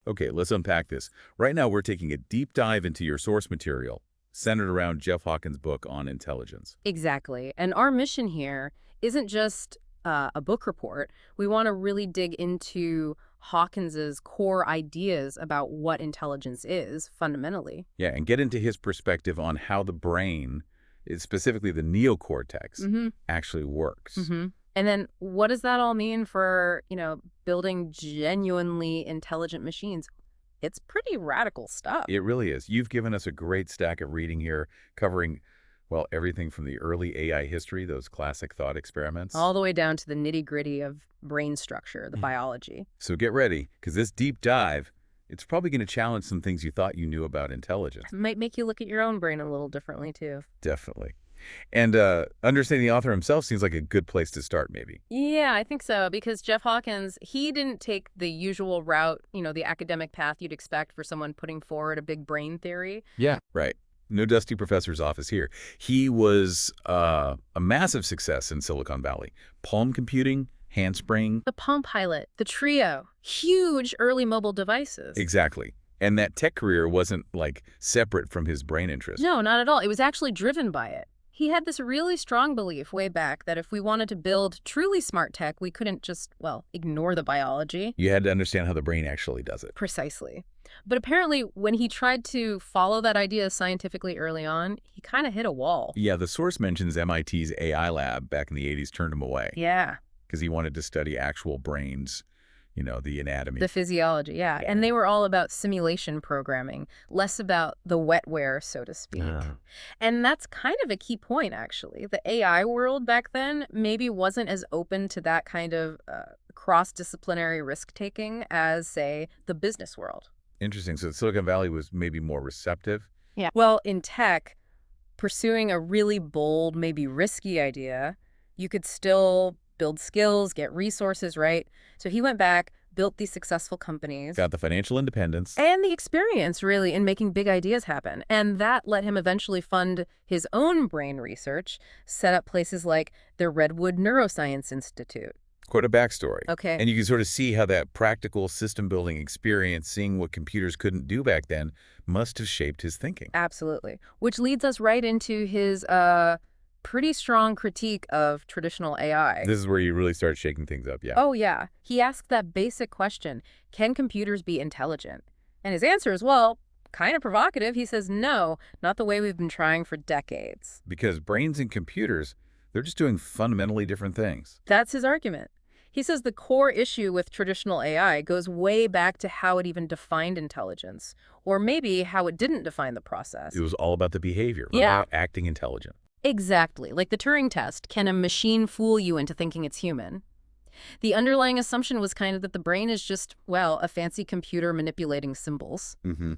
Okay, let's unpack this. Right now, we're taking a deep dive into your source material, centered around Jeff Hawkins' book on intelligence. Exactly. And our mission here isn't just a book report. We want to really dig into Hawkins's core ideas about what intelligence is fundamentally. Yeah, and get into his perspective on how the brain, specifically the neocortex, Mm-hmm. actually works. Mm-hmm. And then what does that all mean for, building genuinely intelligent machines? It's pretty radical stuff. It really is. You've given us a great stack of reading here, covering, well, everything from the early AI history, those classic thought experiments. All the way down to the nitty-gritty of brain structure, the biology. So get ready, because this deep dive, it's probably going to challenge some things you thought you knew about intelligence. It might make you look at your own brain a little differently, too. Definitely. And understanding the author himself seems like a good place to start, maybe. Yeah, I think so, because Jeff Hawkins, he didn't take the usual route, the academic path you'd expect for someone putting forward a big brain theory. Yeah. Right. No dusty professor's office here. He was a massive success in Silicon Valley. Palm computing, handspring. The Palm Pilot, the Trio, huge early mobile devices. Exactly. And that tech career wasn't, separate from his brain interest. No, not at all. It was actually driven by it. He had this really strong belief way back that if we wanted to build truly smart tech, we couldn't just, ignore the biology. You had to understand how the brain actually does it. Precisely. But apparently, when he tried to follow that idea scientifically early on, he kind of hit a wall. Yeah, the source mentions MIT's AI lab back in the 80s turned him away. Yeah. Because he wanted to study actual brains, the anatomy. The physiology, yeah. And they were all about simulation programming, less about the wetware, so to speak. And that's kind of a key point, actually. The AI world back then maybe wasn't as open to that kind of cross-disciplinary risk-taking as, say, the business world. Interesting. So Silicon Valley was maybe more receptive? Yeah. Well, in tech, pursuing a really bold, maybe risky idea, you could still build skills, get resources, right? So he went back, built these successful companies. Got the financial independence. And the experience, really, in making big ideas happen. And that let him eventually fund his own brain research, set up places like the Redwood Neuroscience Institute. Quite a backstory. Okay. And you can sort of see how that practical system-building experience, seeing what computers couldn't do back then, must have shaped his thinking. Absolutely. Which leads us right into his pretty strong critique of traditional AI. This is where you really start shaking things up, yeah. Oh, yeah. He asked that basic question, can computers be intelligent? And his answer is, well, kind of provocative. He says, no, not the way we've been trying for decades. Because brains and computers, they're just doing fundamentally different things. That's his argument. He says the core issue with traditional AI goes way back to how it even defined intelligence, or maybe how it didn't define the process. It was all about the behavior, Yeah. about acting intelligent. Exactly. Like the Turing test, can a machine fool you into thinking it's human? The underlying assumption was kind of that the brain is just, a fancy computer manipulating symbols. Mm-hmm.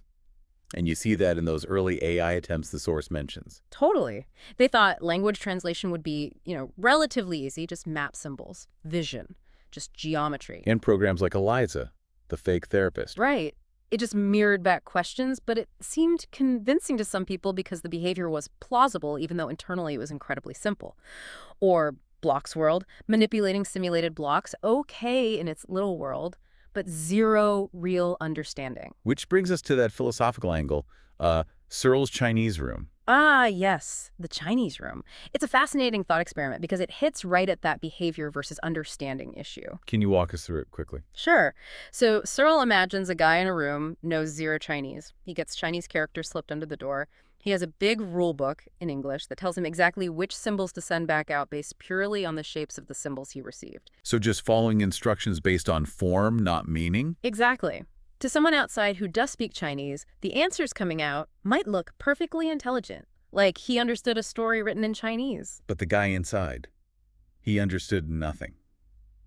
And you see that in those early AI attempts the source mentions. Totally. They thought language translation would be, relatively easy, just map symbols, vision, just geometry. And programs like Eliza, the fake therapist. Right. It just mirrored back questions, but it seemed convincing to some people because the behavior was plausible, even though internally it was incredibly simple. Or Block's world, manipulating simulated blocks, okay in its little world, but zero real understanding. Which brings us to that philosophical angle, Searle's Chinese room. Ah, yes, the Chinese room. It's a fascinating thought experiment because it hits right at that behavior versus understanding issue. Can you walk us through it quickly? Sure. So Searle imagines a guy in a room, knows zero Chinese. He gets Chinese characters slipped under the door. He has a big rule book in English that tells him exactly which symbols to send back out based purely on the shapes of the symbols he received. So just following instructions based on form, not meaning? Exactly. To someone outside who does speak Chinese, the answers coming out might look perfectly intelligent, like he understood a story written in Chinese. But the guy inside, he understood nothing.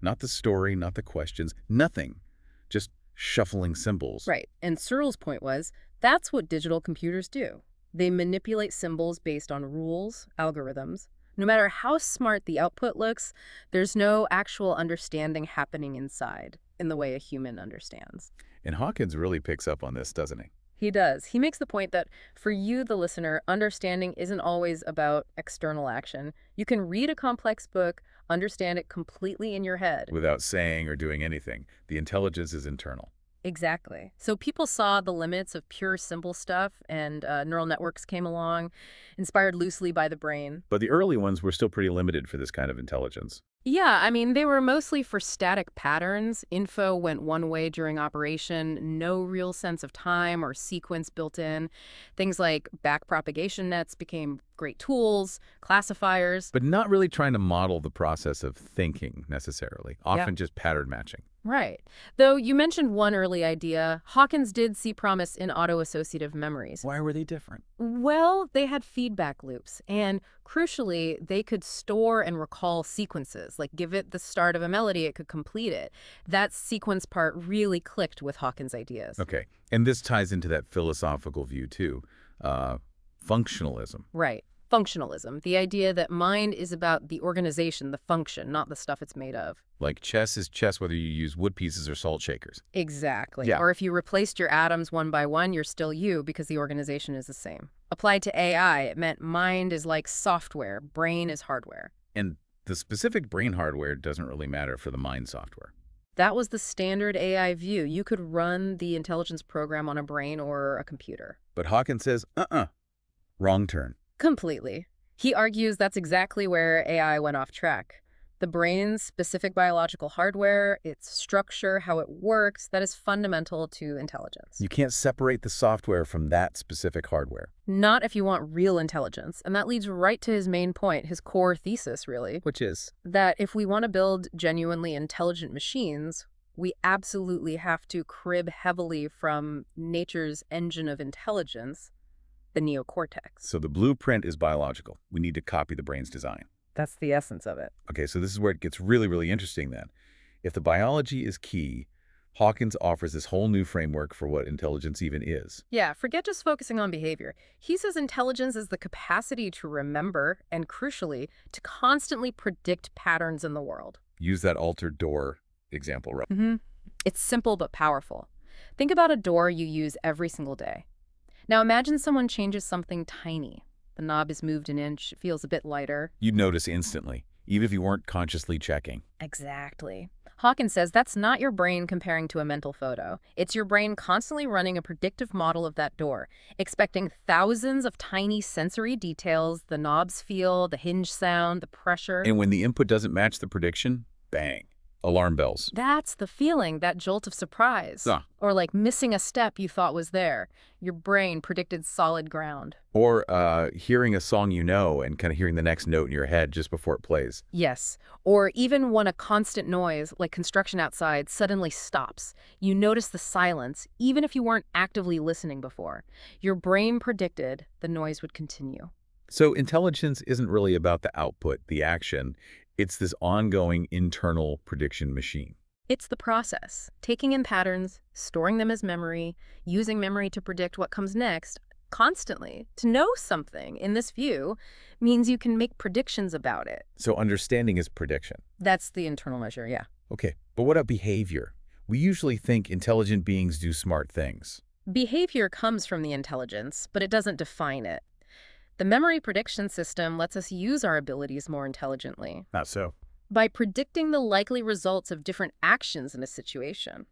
Not the story, not the questions, nothing. Just shuffling symbols. Right. And Searle's point was, that's what digital computers do. They manipulate symbols based on rules, algorithms. No matter how smart the output looks, there's no actual understanding happening inside in the way a human understands. And Hawkins really picks up on this, doesn't he? He does. He makes the point that for you, the listener, understanding isn't always about external action. You can read a complex book, understand it completely in your head. Without saying or doing anything. The intelligence is internal. Exactly. So people saw the limits of pure simple stuff, and neural networks came along, inspired loosely by the brain. But the early ones were still pretty limited for this kind of intelligence. Yeah, I mean, they were mostly for static patterns. Info went one way during operation, no real sense of time or sequence built in. Things like backpropagation nets became great tools, classifiers. But not really trying to model the process of thinking, necessarily. Yeah. Often just pattern matching. Right. Though you mentioned one early idea, Hawkins did see promise in auto-associative memories. Why were they different? Well, they had feedback loops, and crucially, they could store and recall sequences. Like, give it the start of a melody, it could complete it. That sequence part really clicked with Hawkins' ideas. Okay. And this ties into that philosophical view, too. Functionalism. Right. Functionalism, the idea that mind is about the organization, the function, not the stuff it's made of. Like chess is chess whether you use wood pieces or salt shakers. Exactly. Yeah. Or if you replaced your atoms one by one, you're still you because the organization is the same. Applied to AI, it meant mind is like software, brain is hardware. And the specific brain hardware doesn't really matter for the mind software. That was the standard AI view. You could run the intelligence program on a brain or a computer. But Hawkins says, wrong turn. Completely. He argues that's exactly where AI went off track. The brain's specific biological hardware, its structure, how it works, that is fundamental to intelligence. You can't separate the software from that specific hardware. Not if you want real intelligence. And that leads right to his main point, his core thesis, really. Which is? That if we want to build genuinely intelligent machines, we absolutely have to crib heavily from nature's engine of intelligence, the neocortex. So the blueprint is biological. We need to copy the brain's design. That's the essence of it. Okay, so this is where it gets really, really interesting then. If the biology is key, Hawkins offers this whole new framework for what intelligence even is. Yeah, forget just focusing on behavior. He says intelligence is the capacity to remember and, crucially, to constantly predict patterns in the world. Use that altered door example, right? It's simple but powerful. Think about a door you use every single day. Now imagine someone changes something tiny. The knob is moved an inch, it feels a bit lighter. You'd notice instantly, even if you weren't consciously checking. Exactly. Hawkins says that's not your brain comparing to a mental photo. It's your brain constantly running a predictive model of that door, expecting thousands of tiny sensory details, the knob's feel, the hinge sound, the pressure. And when the input doesn't match the prediction, bang. Alarm bells. That's the feeling, that jolt of surprise. Or like missing a step you thought was there. Your brain predicted solid ground. Or hearing a song you know and kind of hearing the next note in your head just before it plays. Yes. Or even when a constant noise, like construction outside, suddenly stops. You notice the silence, even if you weren't actively listening before. Your brain predicted the noise would continue. So intelligence isn't really about the output, the action. It's this ongoing internal prediction machine. It's the process, taking in patterns, storing them as memory, using memory to predict what comes next, constantly. To know something, in this view, means you can make predictions about it. So understanding is prediction. That's the internal measure, yeah. Okay, but what about behavior? We usually think intelligent beings do smart things. Behavior comes from the intelligence, but it doesn't define it. The memory prediction system lets us use our abilities more intelligently. Not so. By predicting the likely results of different actions in a situation.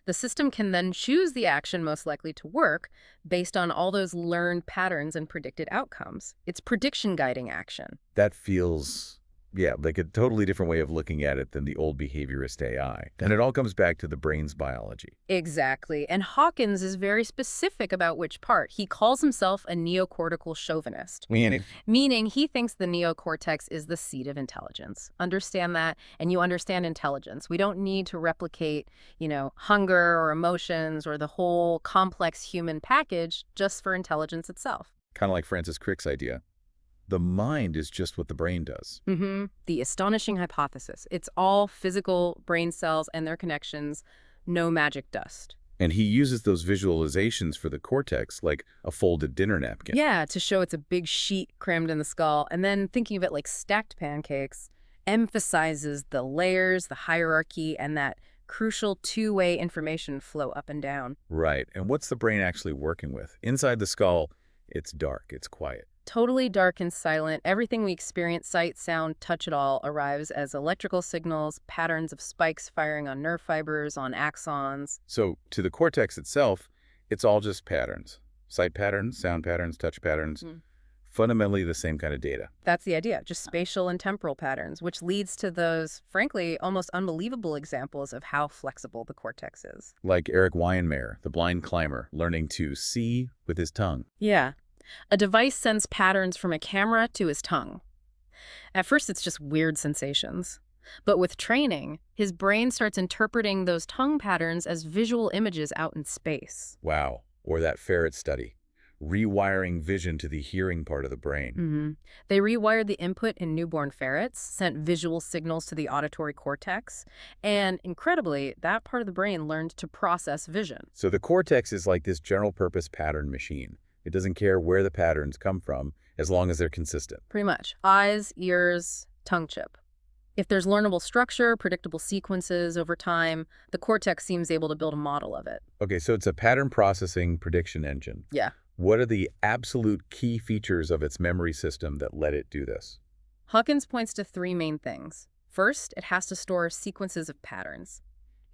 The system can then choose the action most likely to work based on all those learned patterns and predicted outcomes. It's prediction guiding action. That feels, like a totally different way of looking at it than the old behaviorist AI. And it all comes back to the brain's biology. Exactly. And Hawkins is very specific about which part. He calls himself a neocortical chauvinist. Meaning he thinks the neocortex is the seat of intelligence. Understand that, and you understand intelligence. We don't need to replicate, hunger or emotions or the whole complex human package just for intelligence itself. Kind of like Francis Crick's idea. The mind is just what the brain does. The astonishing hypothesis. It's all physical brain cells and their connections, no magic dust. And he uses those visualizations for the cortex like a folded dinner napkin. Yeah, to show it's a big sheet crammed in the skull. And then thinking of it like stacked pancakes emphasizes the layers, the hierarchy, and that crucial two-way information flow up and down. Right. And what's the brain actually working with? Inside the skull, it's dark, it's quiet. Totally dark and silent. Everything we experience, sight, sound, touch it all, arrives as electrical signals, patterns of spikes firing on nerve fibers, on axons. So to the cortex itself, it's all just patterns. Sight patterns, sound patterns, touch patterns. Fundamentally the same kind of data. That's the idea, just spatial and temporal patterns, which leads to those, frankly, almost unbelievable examples of how flexible the cortex is. Like Eric Weinmeier, the blind climber, learning to see with his tongue. Yeah. A device sends patterns from a camera to his tongue. At first, it's just weird sensations. But with training, his brain starts interpreting those tongue patterns as visual images out in space. Wow. Or that ferret study. Rewiring vision to the hearing part of the brain. They rewired the input in newborn ferrets, sent visual signals to the auditory cortex, and incredibly, that part of the brain learned to process vision. So the cortex is like this general-purpose pattern machine. It doesn't care where the patterns come from, as long as they're consistent. Pretty much. Eyes, ears, tongue chip. If there's learnable structure, predictable sequences over time, the cortex seems able to build a model of it. Okay, so it's a pattern processing prediction engine. Yeah. What are the absolute key features of its memory system that let it do this? Hawkins points to three main things. First, it has to store sequences of patterns.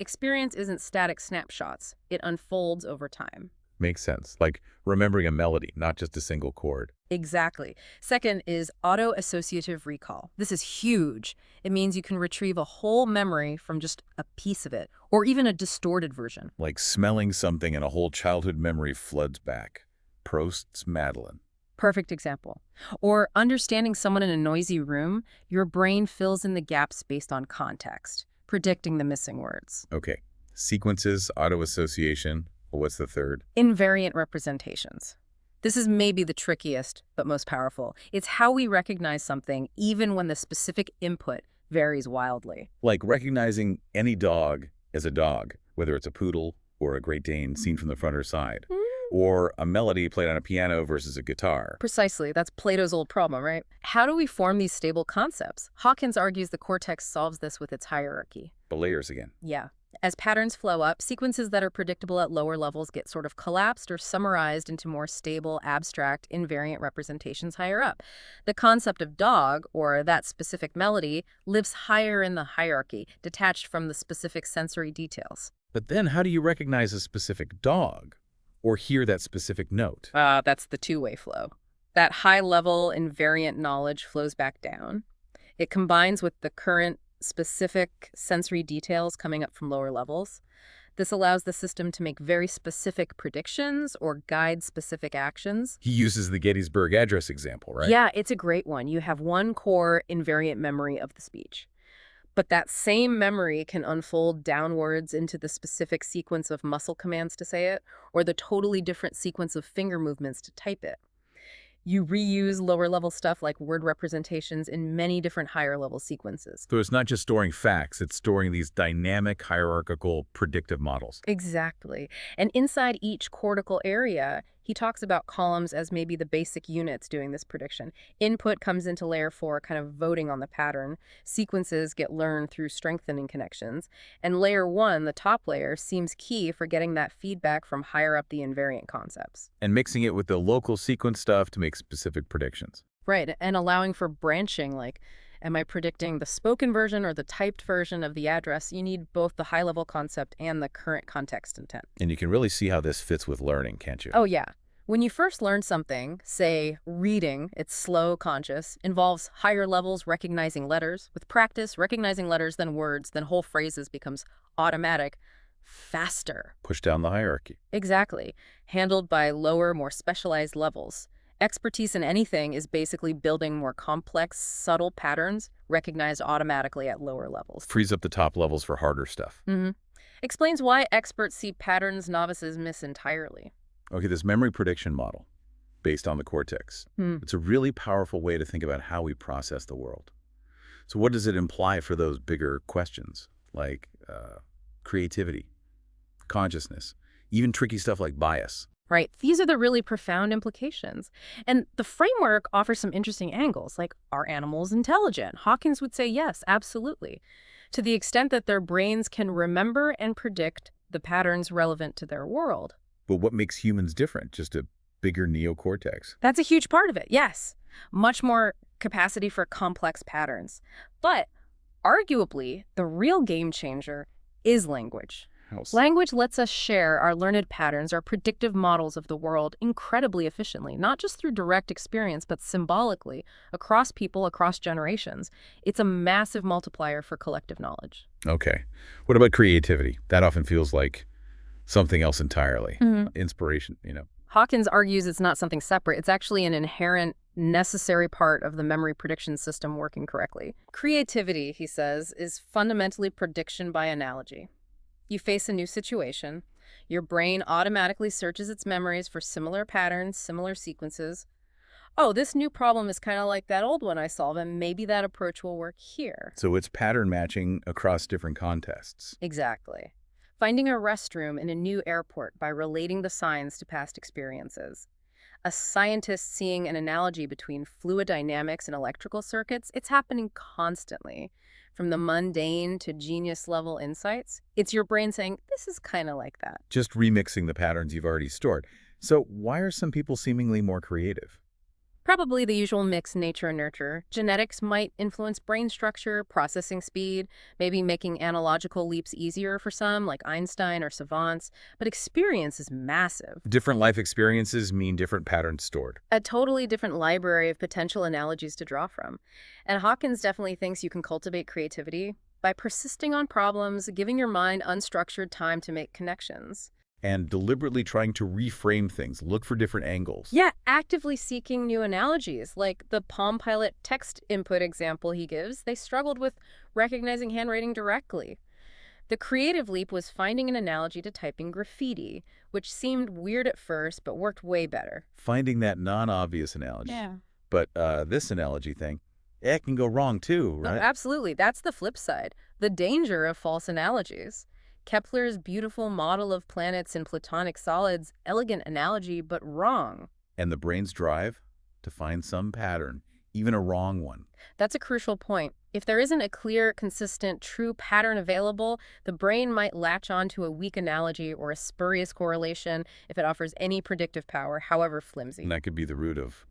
Experience isn't static snapshots. It unfolds over time. Makes sense. Like remembering a melody, not just a single chord. Exactly. Second is auto-associative recall. This is huge. It means you can retrieve a whole memory from just a piece of it, or even a distorted version. Like smelling something and a whole childhood memory floods back. Prost's Madeline. Perfect example. Or understanding someone in a noisy room, your brain fills in the gaps based on context, predicting the missing words. Okay. Sequences, auto-association. Well, what's the third? Invariant representations. This is maybe the trickiest, but most powerful. It's how we recognize something even when the specific input varies wildly. Like recognizing any dog as a dog, whether it's a poodle or a Great Dane seen from the front or side. Or a melody played on a piano versus a guitar. Precisely. That's Plato's old problem, right? How do we form these stable concepts? Hawkins argues the cortex solves this with its hierarchy. The layers again. Yeah. As patterns flow up, sequences that are predictable at lower levels get sort of collapsed or summarized into more stable, abstract, invariant representations higher up. The concept of dog, or that specific melody, lives higher in the hierarchy, detached from the specific sensory details. But then how do you recognize a specific dog? Or hear that specific note? That's the two-way flow. That high-level invariant knowledge flows back down. It combines with the current specific sensory details coming up from lower levels. This allows the system to make very specific predictions or guide specific actions. He uses the Gettysburg Address example, right? Yeah, it's a great one. You have one core invariant memory of the speech. But that same memory can unfold downwards into the specific sequence of muscle commands to say it, or the totally different sequence of finger movements to type it. You reuse lower-level stuff like word representations in many different higher-level sequences. So it's not just storing facts, it's storing these dynamic, hierarchical, predictive models. Exactly. And inside each cortical area, he talks about columns as maybe the basic units doing this prediction. Input comes into layer 4, kind of voting on the pattern. Sequences get learned through strengthening connections. And layer 1, the top layer, seems key for getting that feedback from higher up the invariant concepts. And mixing it with the local sequence stuff to make specific predictions. Right, and allowing for branching, like, am I predicting the spoken version or the typed version of the address? You need both the high-level concept and the current context intent. And you can really see how this fits with learning, can't you? Oh, yeah. When you first learn something, say reading, it's slow, conscious, involves higher levels recognizing letters. With practice, recognizing letters, then words, then whole phrases becomes automatic, faster. Push down the hierarchy. Exactly. Handled by lower, more specialized levels. Expertise in anything is basically building more complex, subtle patterns recognized automatically at lower levels. Frees up the top levels for harder stuff. Explains why experts see patterns novices miss entirely. Okay, this memory prediction model, based on the cortex, it's a really powerful way to think about how we process the world. So what does it imply for those bigger questions, like creativity, consciousness, even tricky stuff like bias? Right. These are the really profound implications. And the framework offers some interesting angles, like, are animals intelligent? Hawkins would say yes, absolutely. To the extent that their brains can remember and predict the patterns relevant to their world. But what makes humans different? Just a bigger neocortex. That's a huge part of it, yes. Much more capacity for complex patterns. But arguably, the real game changer is language. Language lets us share our learned patterns, our predictive models of the world incredibly efficiently, not just through direct experience, but symbolically, across people, across generations. It's a massive multiplier for collective knowledge. Okay. What about creativity? That often feels like something else entirely. Inspiration, Hawkins argues it's not something separate. It's actually an inherent, necessary part of the memory prediction system working correctly. Creativity, he says, is fundamentally prediction by analogy. You face a new situation. Your brain automatically searches its memories for similar patterns, similar sequences. Oh, this new problem is kind of like that old one I solved, and maybe that approach will work here. So it's pattern matching across different contexts. Exactly. Finding a restroom in a new airport by relating the signs to past experiences. A scientist seeing an analogy between fluid dynamics and electrical circuits, it's happening constantly. From the mundane to genius-level insights, it's your brain saying, this is kind of like that. Just remixing the patterns you've already stored. So why are some people seemingly more creative? Probably the usual mix, nature and nurture. Genetics might influence brain structure, processing speed, maybe making analogical leaps easier for some, like Einstein or savants. But experience is massive. Different life experiences mean different patterns stored. A totally different library of potential analogies to draw from. And Hawkins definitely thinks you can cultivate creativity by persisting on problems, giving your mind unstructured time to make connections. And deliberately trying to reframe things, look for different angles. Yeah, actively seeking new analogies, like the Palm Pilot text input example he gives. They struggled with recognizing handwriting directly. The creative leap was finding an analogy to typing graffiti, which seemed weird at first, but worked way better. Finding that non-obvious analogy. Yeah. But this analogy thing, it can go wrong too, right? Oh, absolutely. That's the flip side. The danger of false analogies. Kepler's beautiful model of planets and platonic solids, elegant analogy, but wrong. And the brain's drive to find some pattern, even a wrong one. That's a crucial point. If there isn't a clear, consistent, true pattern available, the brain might latch onto a weak analogy or a spurious correlation if it offers any predictive power, however flimsy. And that could be the root of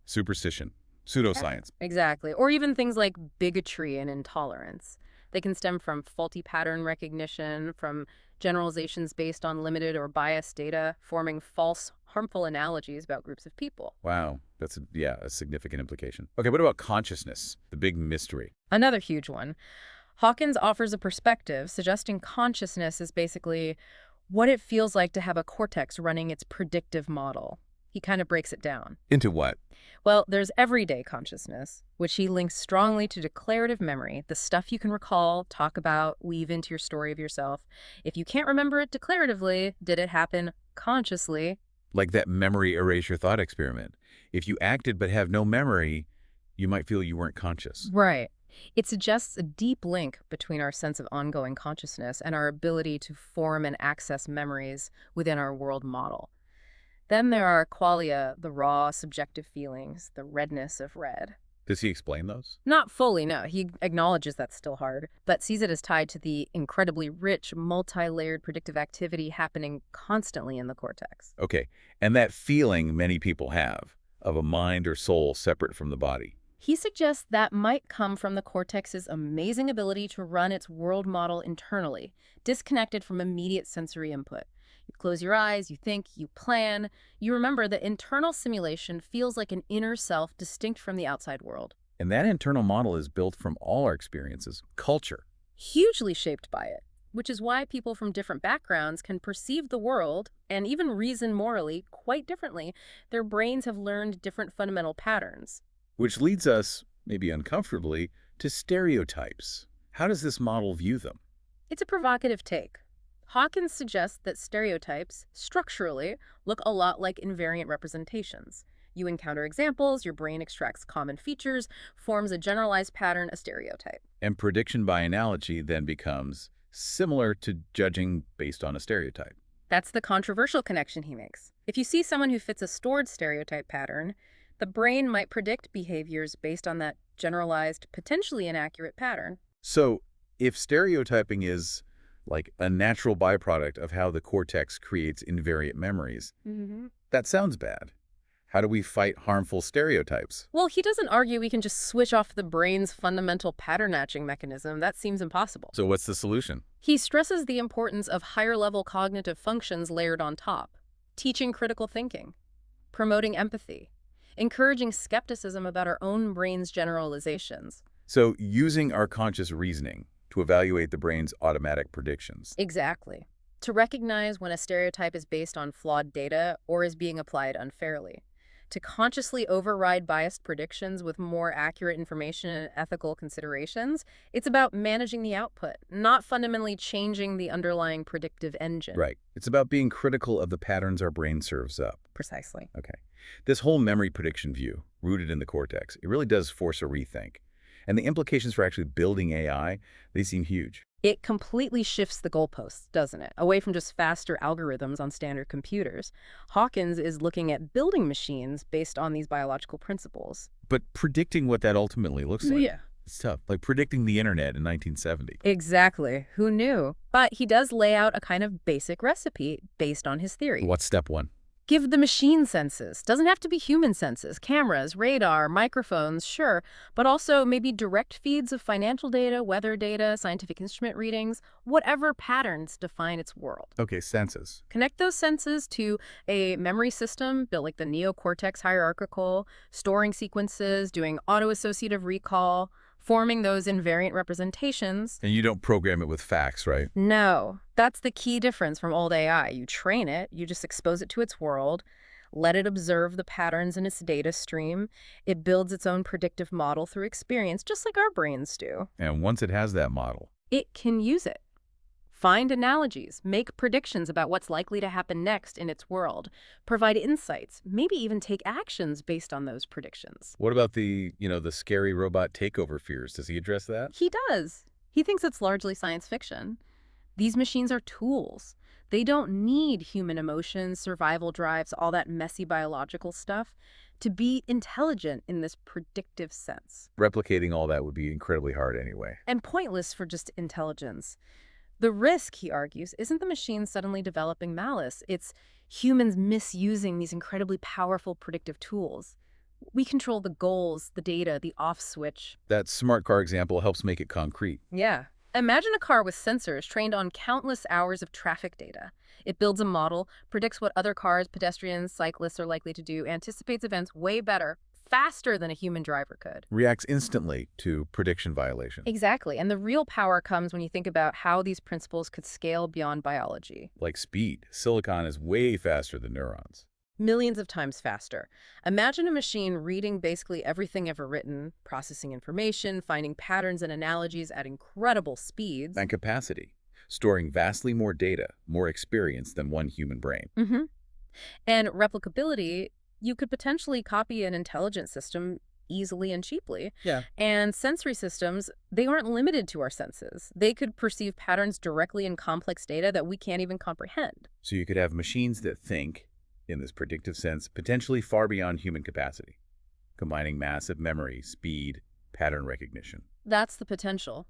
superstition, pseudoscience. Exactly. Or even things like bigotry and intolerance. They can stem from faulty pattern recognition, from generalizations based on limited or biased data, forming false, harmful analogies about groups of people. Wow, that's a significant implication. Okay, what about consciousness, the big mystery? Another huge one. Hawkins offers a perspective suggesting consciousness is basically what it feels like to have a cortex running its predictive model. He kind of breaks it down. Into what? Well, there's everyday consciousness, which he links strongly to declarative memory, the stuff you can recall, talk about, weave into your story of yourself. If you can't remember it declaratively, did it happen consciously? Like that memory erase your thought experiment. If you acted but have no memory, you might feel you weren't conscious. Right. It suggests a deep link between our sense of ongoing consciousness and our ability to form and access memories within our world model. Then there are qualia, the raw, subjective feelings, the redness of red. Does he explain those? Not fully, no. He acknowledges that's still hard, but sees it as tied to the incredibly rich, multi-layered predictive activity happening constantly in the cortex. Okay, and that feeling many people have of a mind or soul separate from the body. He suggests that might come from the cortex's amazing ability to run its world model internally, disconnected from immediate sensory input. You close your eyes, you think, you plan. You remember that internal simulation feels like an inner self distinct from the outside world. And that internal model is built from all our experiences, culture. Hugely shaped by it, which is why people from different backgrounds can perceive the world and even reason morally quite differently. Their brains have learned different fundamental patterns. Which leads us, maybe uncomfortably, to stereotypes. How does this model view them? It's a provocative take. Hawkins suggests that stereotypes, structurally, look a lot like invariant representations. You encounter examples, your brain extracts common features, forms a generalized pattern, a stereotype. And prediction by analogy then becomes similar to judging based on a stereotype. That's the controversial connection he makes. If you see someone who fits a stored stereotype pattern, the brain might predict behaviors based on that generalized, potentially inaccurate pattern. So, if stereotyping is like a natural byproduct of how the cortex creates invariant memories, That sounds bad. How do we fight harmful stereotypes? Well, he doesn't argue we can just switch off the brain's fundamental pattern matching mechanism. That seems impossible. So what's the solution? He stresses the importance of higher-level cognitive functions layered on top, teaching critical thinking, promoting empathy, encouraging skepticism about our own brain's generalizations. So using our conscious reasoning to evaluate the brain's automatic predictions. Exactly. To recognize when a stereotype is based on flawed data or is being applied unfairly. To consciously override biased predictions with more accurate information and ethical considerations. It's about managing the output, not fundamentally changing the underlying predictive engine. Right. It's about being critical of the patterns our brain serves up. Precisely. Okay. This whole memory prediction view, rooted in the cortex, it really does force a rethink. And the implications for actually building AI, they seem huge. It completely shifts the goalposts, doesn't it? Away from just faster algorithms on standard computers. Hawkins is looking at building machines based on these biological principles. But predicting what that ultimately looks like, Yeah. it's tough. Like predicting the internet in 1970. Exactly. Who knew? But he does lay out a kind of basic recipe based on his theory. What's step one? Give the machine senses. Doesn't have to be human senses. Cameras, radar, microphones, sure. But also maybe direct feeds of financial data, weather data, scientific instrument readings, whatever patterns define its world. Okay, senses. Connect those senses to a memory system built like the Neocortex hierarchical, storing sequences, doing auto-associative recall, forming those invariant representations. And you don't program it with facts, right? No, that's the key difference from old AI. You train it, you just expose it to its world, let it observe the patterns in its data stream. It builds its own predictive model through experience, just like our brains do. And once it has that model, It can use it. Find analogies, make predictions about what's likely to happen next in its world, provide insights, maybe even take actions based on those predictions. what about the scary robot takeover fears? Does he address that? He does. He thinks it's largely science fiction. These machines are tools. They don't need human emotions, survival drives, all that messy biological stuff to be intelligent in this predictive sense. Replicating all that would be incredibly hard anyway. And pointless for just intelligence. The risk, he argues, isn't the machine suddenly developing malice. It's humans misusing these incredibly powerful predictive tools. We control the goals, the data, the off switch. That smart car example helps make it concrete. Yeah. Imagine a car with sensors trained on countless hours of traffic data. It builds a model, predicts what other cars, pedestrians, cyclists are likely to do, anticipates events way better, faster than a human driver could. Reacts instantly to prediction violation. Exactly. And the real power comes when you think about how these principles could scale beyond biology. Like speed, silicon is way faster than neurons. Millions of times faster. Imagine a machine reading basically everything ever written, processing information, finding patterns and analogies at incredible speeds. And capacity, storing vastly more data, more experience than one human brain. And replicability, you could potentially copy an intelligent system easily and cheaply. Yeah. And sensory systems, they aren't limited to our senses. They could perceive patterns directly in complex data that we can't even comprehend. So you could have machines that think, in this predictive sense, potentially far beyond human capacity, combining massive memory, speed, pattern recognition. That's the potential.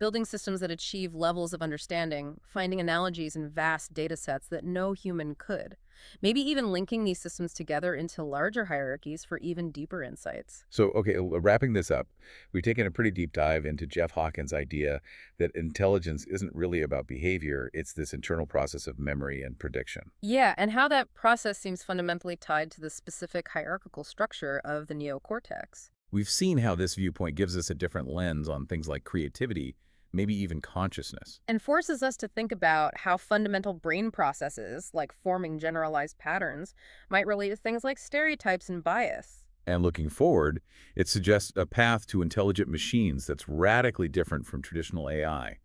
Building systems that achieve levels of understanding, finding analogies in vast data sets that no human could. Maybe even linking these systems together into larger hierarchies for even deeper insights. So, okay, wrapping this up, we've taken a pretty deep dive into Jeff Hawkins' idea that intelligence isn't really about behavior, it's this internal process of memory and prediction. Yeah, and how that process seems fundamentally tied to the specific hierarchical structure of the neocortex. We've seen how this viewpoint gives us a different lens on things like creativity, maybe even consciousness. And forces us to think about how fundamental brain processes, like forming generalized patterns, might relate to things like stereotypes and bias. And looking forward, it suggests a path to intelligent machines that's radically different from traditional AI.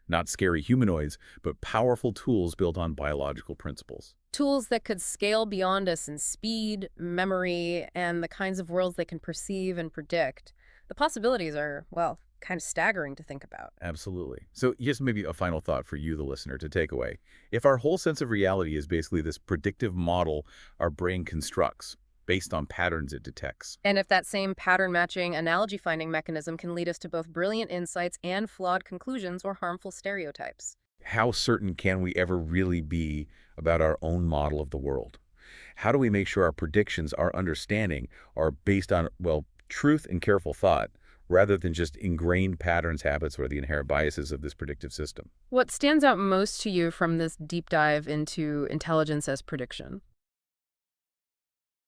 Not scary humanoids, but powerful tools built on biological principles. Tools that could scale beyond us in speed, memory, and the kinds of worlds they can perceive and predict. The possibilities are, well, kind of staggering to think about. Absolutely. So here's maybe a final thought for you, the listener, to take away. If our whole sense of reality is basically this predictive model our brain constructs based on patterns it detects. And if that same pattern matching analogy finding mechanism can lead us to both brilliant insights and flawed conclusions or harmful stereotypes. How certain can we ever really be about our own model of the world? How do we make sure our predictions, our understanding, are based on, well, truth and careful thought, rather than just ingrained patterns, habits, or the inherent biases of this predictive system? What stands out most to you from this deep dive into intelligence as prediction?